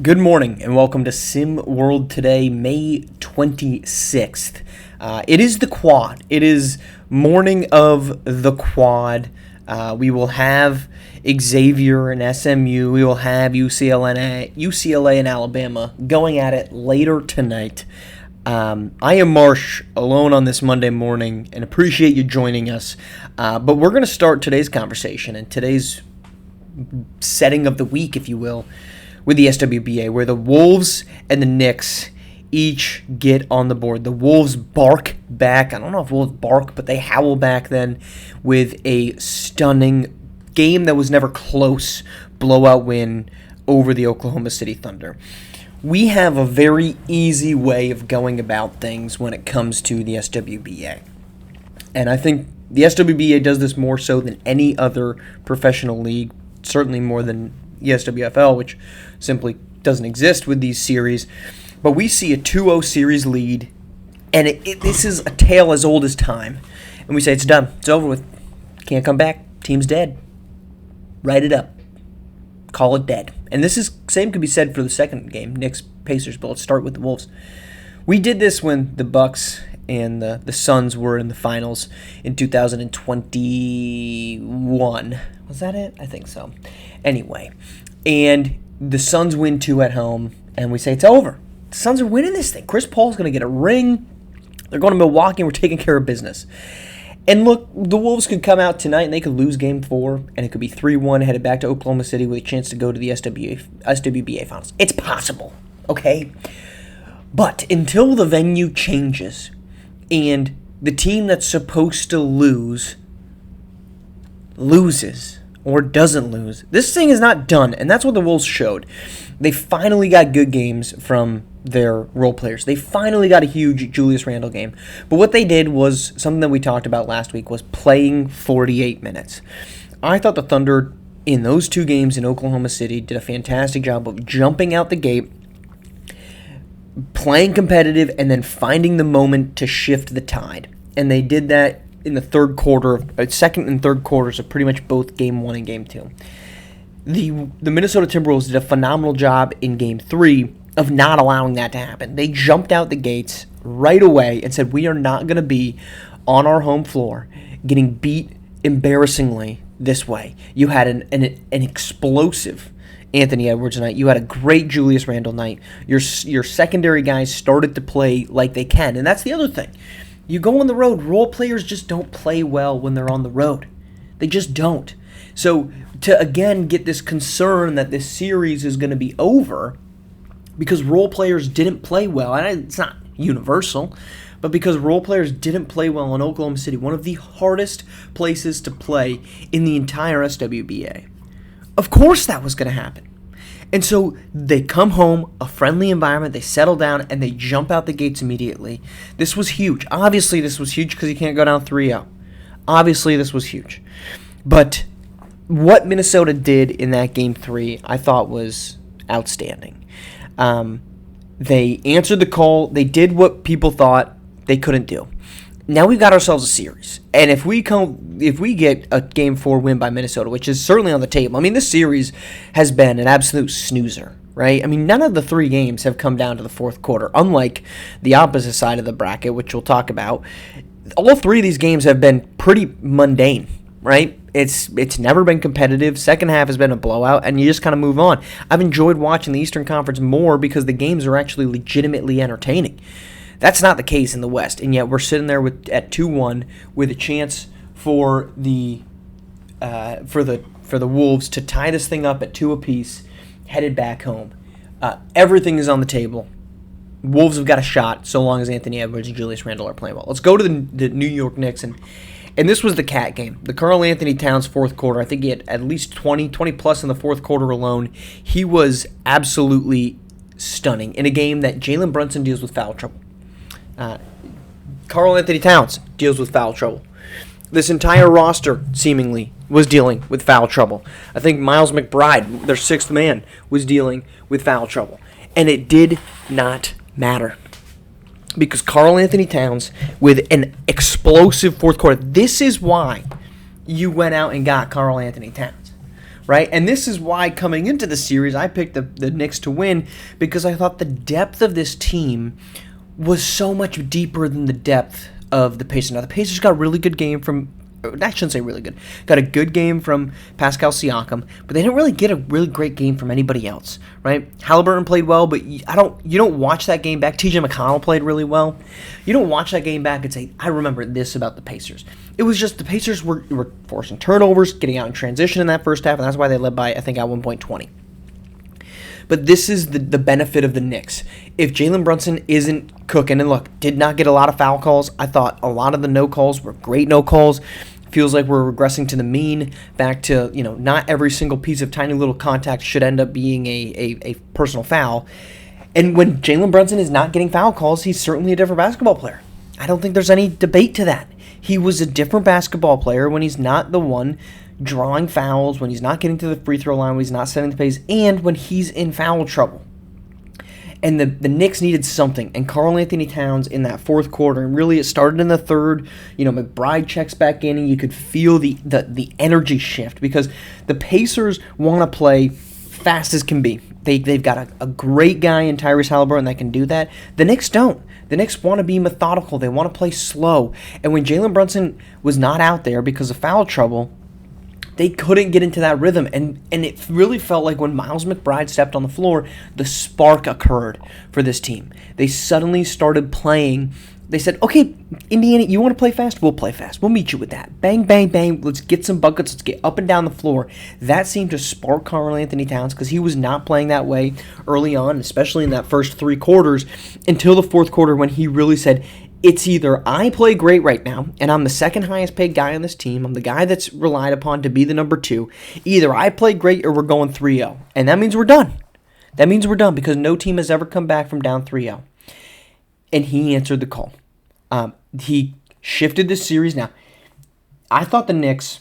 Good morning and welcome to SimWorld today, May 26th. It is the quad. It is morning of the quad. We will have Xavier and SMU. We will have UCLA and Alabama going at it later tonight. I am Marsh, alone on this Monday morning, and appreciate you joining us. But we're going to start today's conversation and today's setting of the week, if you will, with the SWBA, where the Wolves and the Knicks each get on the board. The Wolves bark back. I don't know if Wolves bark, but they howl back then with a stunning game that was never close blowout win over the Oklahoma City Thunder. We have a very easy way of going about things when it comes to the SWBA. And I think the SWBA does this more so than any other professional league, certainly more than the SWFL, which simply doesn't exist with these series. But we see a 2-0 series lead, and this is a tale as old as time. And we say, it's done. It's over with. Can't come back. Team's dead. Write it up. Call it dead. And this is same could be said for the second game, Knicks-Pacers, but let's start with the Wolves. We did this when the Bucks and the Suns were in the finals in 2021. Was that it? I think so. Anyway, and the Suns win 2 at home, and we say it's over. The Suns are winning this thing. Chris Paul's going to get a ring. They're going to Milwaukee, and we're taking care of business. And look, the Wolves could come out tonight, and they could lose Game 4, and it could be 3-1, headed back to Oklahoma City with a chance to go to the SWBA Finals. It's possible, okay? But until the venue changes, and the team that's supposed to lose loses or doesn't lose, this thing is not done, and that's what the Wolves showed. They finally got good games from their role players. They finally got a huge Julius Randle game. But what they did was something that we talked about last week, was playing 48 minutes. I thought the Thunder in those 2 games in Oklahoma City did a fantastic job of jumping out the gate, playing competitive, and then finding the moment to shift the tide. And they did that in the third quarter, second and third quarters of pretty much both Game 1 and Game 2. The Minnesota Timberwolves did a phenomenal job in Game 3 of not allowing that to happen. They jumped out the gates right away and said, we are not going to be on our home floor getting beat embarrassingly this way. You had an explosive Anthony Edwards night. You had a great Julius Randle night. Your secondary guys started to play like they can. And that's the other thing. You go on the road, role players just don't play well when they're on the road. They just don't. So to, again, get this concern that this series is going to be over because role players didn't play well, and it's not universal, but because role players didn't play well in Oklahoma City, one of the hardest places to play in the entire SWBA. Of course that was going to happen. And so they come home, a friendly environment, they settle down, and they jump out the gates immediately. This was huge. Obviously, this was huge because you can't go down 3-0. Obviously, this was huge. But what Minnesota did in that Game 3, I thought was outstanding. They answered the call. They did what people thought they couldn't do. Now we've got ourselves a series, and if we get a Game 4 win by Minnesota, which is certainly on the table. I mean, this series has been an absolute snoozer, right? I mean, none of the 3 games have come down to the fourth quarter, unlike the opposite side of the bracket, which we'll talk about. All 3 of these games have been pretty mundane, right? It's never been competitive. Second half has been a blowout, and you just kind of move on. I've enjoyed watching the Eastern Conference more because the games are actually legitimately entertaining. That's not the case in the West, and yet we're sitting there at 2-1 with a chance for the Wolves to tie this thing up at 2 apiece, headed back home. Everything is on the table. Wolves have got a shot so long as Anthony Edwards and Julius Randle are playing well. Let's go to the New York Knicks, and this was the cat game. The Karl Anthony Towns fourth quarter, I think he had at least 20 plus in the fourth quarter alone. He was absolutely stunning in a game that Jalen Brunson deals with foul trouble. Karl Anthony Towns deals with foul trouble. This entire roster, seemingly, was dealing with foul trouble. I think Miles McBride, their 6th man, was dealing with foul trouble. And it did not matter. Because Karl Anthony Towns, with an explosive fourth quarter, this is why you went out and got Karl Anthony Towns. right? And this is why coming into the series, I picked the Knicks to win, because I thought the depth of this team was so much deeper than the depth of the Pacers. Now, the Pacers got a really good game from, I shouldn't say really good, got a good game from Pascal Siakam, but they didn't really get a really great game from anybody else, right? Halliburton played well, but you don't watch that game back. TJ McConnell played really well. You don't watch that game back and say, I remember this about the Pacers. It was just the Pacers were forcing turnovers, getting out in transition in that first half, and that's why they led by, I think, at one point 20. But this is the benefit of the Knicks. If Jalen Brunson isn't cooking, and look, did not get a lot of foul calls. I thought a lot of the no calls were great no calls. Feels like we're regressing to the mean, back to, not every single piece of tiny little contact should end up being a personal foul. And when Jalen Brunson is not getting foul calls, he's certainly a different basketball player. I don't think there's any debate to that. He was a different basketball player when he's not the one drawing fouls, when he's not getting to the free throw line, when he's not setting the pace, and when he's in foul trouble. And the Knicks needed something. And Karl Anthony Towns in that fourth quarter, and really it started in the third. McBride checks back in, and you could feel the energy shift, because the Pacers want to play fast as can be. They've got a great guy in Tyrese Halliburton that can do that. The Knicks don't. The Knicks want to be methodical. They want to play slow. And when Jalen Brunson was not out there because of foul trouble, they couldn't get into that rhythm, and it really felt like when Miles McBride stepped on the floor, the spark occurred for this team. They suddenly started playing. They said, okay, Indiana, you want to play fast? We'll play fast. We'll meet you with that. Bang, bang, bang. Let's get some buckets. Let's get up and down the floor. That seemed to spark Karl Anthony Towns, because he was not playing that way early on, especially in that first three quarters, until the fourth quarter, when he really said, it's either I play great right now, and I'm the second highest paid guy on this team. I'm the guy that's relied upon to be the number 2. Either I play great or we're going 3-0. And that means we're done. That means we're done, because no team has ever come back from down 3-0. And he answered the call. He shifted this series. Now, I thought the Knicks,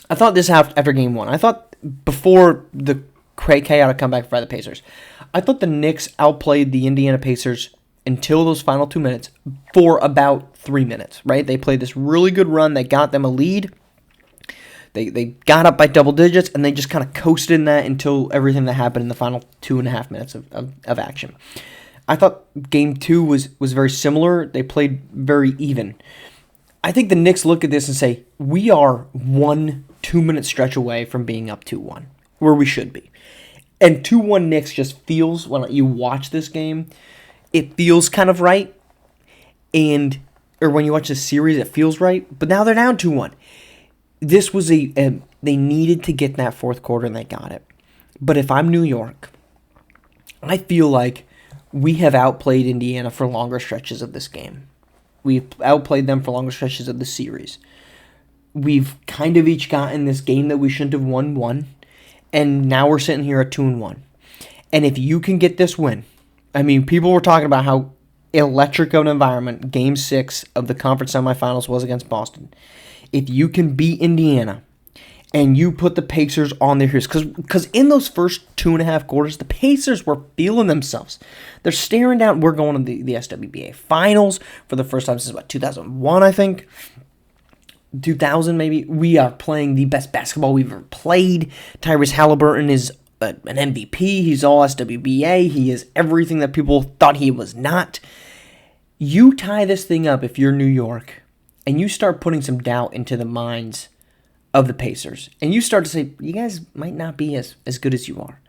this after game 1. I thought before the chaotic comeback by the Pacers, I thought the Knicks outplayed the Indiana Pacers until those final 2 minutes for about 3 minutes, right? They played this really good run that got them a lead. They got up by double digits, and they just kind of coasted in that until everything that happened in the final 2.5 minutes of action. I thought game 2 was very similar. They played very even. I think the Knicks look at this and say, we are 1 2-minute stretch away from being up 2-1, where we should be. And 2-1 Knicks just feels, when you watch this game, it feels kind of right. Or when you watch the series, it feels right. But now they're down 2-1. This was they needed to get that fourth quarter, and they got it. But if I'm New York, I feel like we have outplayed Indiana for longer stretches of this game. We've outplayed them for longer stretches of the series. We've kind of each gotten this game that we shouldn't have won, and now we're sitting here at 2-1. And if you can get this win, I mean, people were talking about how electric of an environment Game 6 of the conference semifinals was against Boston. If you can beat Indiana and you put the Pacers on their heels, because in those first 2.5 quarters, the Pacers were feeling themselves. They're staring down. We're going to the SWBA finals for the first time since, 2001, I think. 2000, maybe. We are playing the best basketball we've ever played. Tyrese Halliburton is an MVP. He's all SWBA. He is everything that people thought he was not. You tie this thing up if you're New York, and you start putting some doubt into the minds of the Pacers, and you start to say, you guys might not be as good as you are.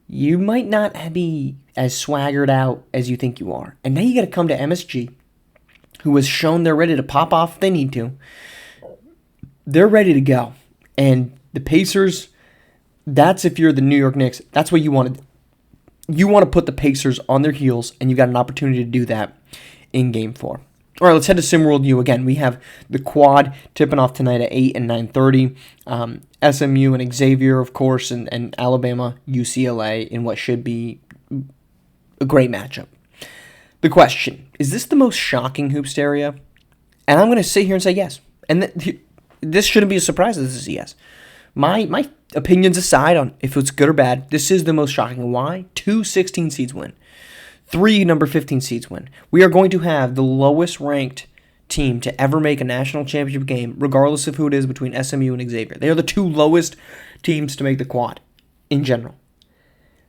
You might not be as swaggered out as you think you are. And now you got to come to MSG, who has shown they're ready to pop off if they need to. They're ready to go. And the Pacers, that's if you're the New York Knicks, that's what you want to do. You want to put the Pacers on their heels, and you got an opportunity to do that in Game 4. All right, let's head to SimWorld U again. We have the quad tipping off tonight at 8 and 9:30. SMU and Xavier, of course, and Alabama, UCLA in what should be a great matchup. The question, is this the most shocking hoops area? And I'm going to sit here and say yes. And this shouldn't be a surprise that this is yes. My opinions aside on if it's good or bad, this is the most shocking. Why? 2 16 seeds win. 3 number 15 seeds win. We are going to have the lowest ranked team to ever make a national championship game, regardless of who it is, between SMU and Xavier. They are the 2 lowest teams to make the quad in general.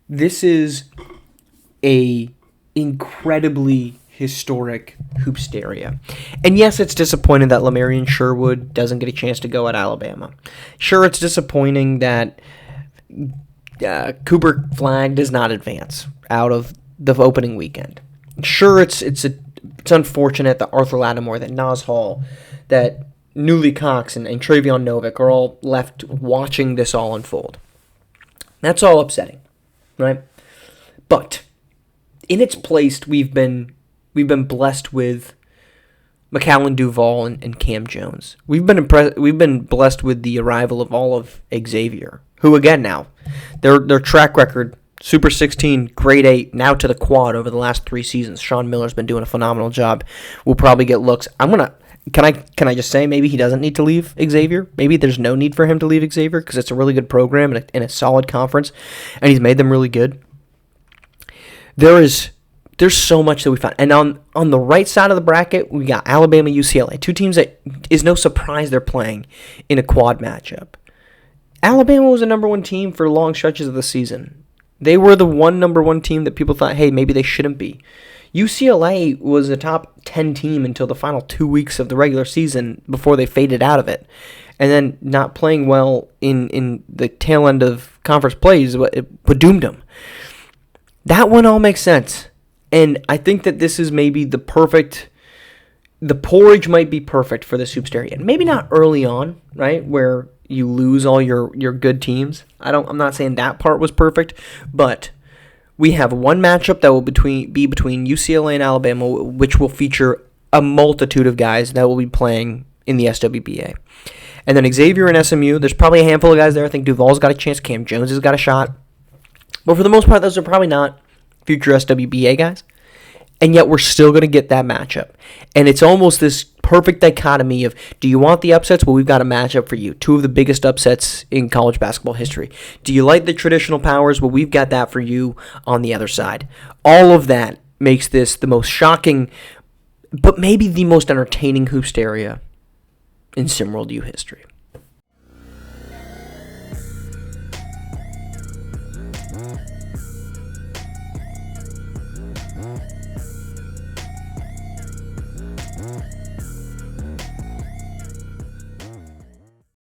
This is a incredibly historic hoopsteria. And yes, it's disappointing that Lamarian Sherwood doesn't get a chance to go at Alabama. Sure, it's disappointing that Cooper Flagg does not advance out of the opening weekend. Sure, it's unfortunate that Arthur Lattimore, that Nas Hall, that Newly Cox and Travion Novick are all left watching this all unfold. That's all upsetting, right? But in its place, we've been blessed with McAllen Duval and Cam Jones. We've been blessed with the arrival of all of Xavier, who again now their track record, Super 16, Grade 8, now to the quad over the last 3 seasons. Sean Miller's been doing a phenomenal job. We'll probably get looks. Can I just say maybe he doesn't need to leave Xavier? Maybe there's no need for him to leave Xavier because it's a really good program and a solid conference, and he's made them really good. There's so much that we found. And on the right side of the bracket, we got Alabama, UCLA, 2 teams that is no surprise they're playing in a quad matchup. Alabama was a number 1 team for long stretches of the season. They were the number 1 team that people thought, hey, maybe they shouldn't be. UCLA was a top 10 team until the final 2 weeks of the regular season before they faded out of it. And then not playing well in the tail end of conference plays, it doomed them. That one all makes sense. And I think that this is maybe the porridge might be perfect for the Hoopsteria. Maybe not early on, right, where you lose all your good teams. I'm not saying that part was perfect, but we have one matchup that will be between UCLA and Alabama, which will feature a multitude of guys that will be playing in the SWBA. And then Xavier and SMU, there's probably a handful of guys there. I think Duval's got a chance. Cam Jones has got a shot. But for the most part, those are probably not future SWBA guys. And yet we're still going to get that matchup. And it's almost this perfect dichotomy of, do you want the upsets? Well, we've got a matchup for you. 2 of the biggest upsets in college basketball history. Do you like the traditional powers? Well, we've got that for you on the other side. All of that makes this the most shocking, but maybe the most entertaining hoopsteria in SimWorld U history.